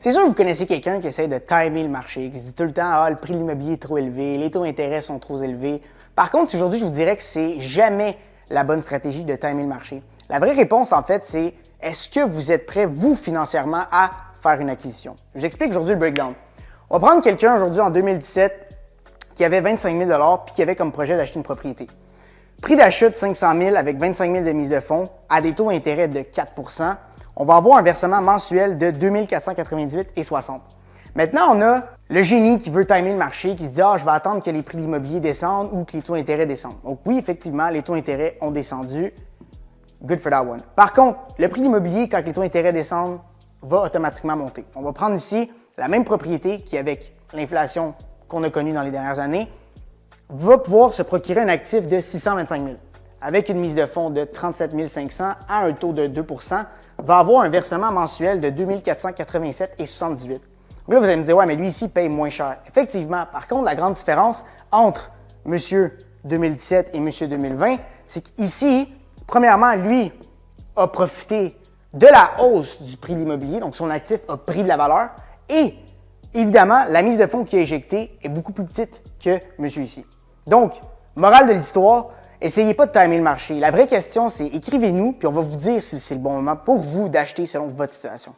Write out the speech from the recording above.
C'est sûr que vous connaissez quelqu'un qui essaie de timer le marché, qui se dit tout le temps « Ah, le prix de l'immobilier est trop élevé, les taux d'intérêt sont trop élevés ». Par contre, aujourd'hui, je vous dirais que c'est jamais la bonne stratégie de timer le marché. La vraie réponse, en fait, c'est est-ce que vous êtes prêt, vous, financièrement, à faire une acquisition? Je vous explique aujourd'hui le breakdown. On va prendre quelqu'un aujourd'hui en 2017 qui avait 25 000 $ puis qui avait comme projet d'acheter une propriété. Prix d'achat de 500 000 avec 25 000 de mise de fonds à des taux d'intérêt de 4 %. On va avoir un versement mensuel de 2 498,60 $. Maintenant, on a le génie qui veut timer le marché, qui se dit « Ah, je vais attendre que les prix de l'immobilier descendent ou que les taux d'intérêt descendent. » Donc oui, effectivement, les taux d'intérêt ont descendu. Good for that one. Par contre, le prix de l'immobilier, quand les taux d'intérêt descendent, va automatiquement monter. On va prendre ici la même propriété qui, avec l'inflation qu'on a connue dans les dernières années, va pouvoir se procurer un actif de 625 000 avec une mise de fonds de 37 500 à un taux de 2 %, va avoir un versement mensuel de 2 487,78 $. Là, vous allez me dire, ouais, mais lui ici paye moins cher. Effectivement, par contre, la grande différence entre monsieur 2017 et monsieur 2020, c'est qu'ici, premièrement, lui a profité de la hausse du prix de l'immobilier, donc son actif a pris de la valeur, et évidemment, la mise de fonds qui est injectée est beaucoup plus petite que monsieur ici. Donc, morale de l'histoire, essayez pas de timer le marché. La vraie question, c'est écrivez-nous, puis on va vous dire si c'est le bon moment pour vous d'acheter selon votre situation.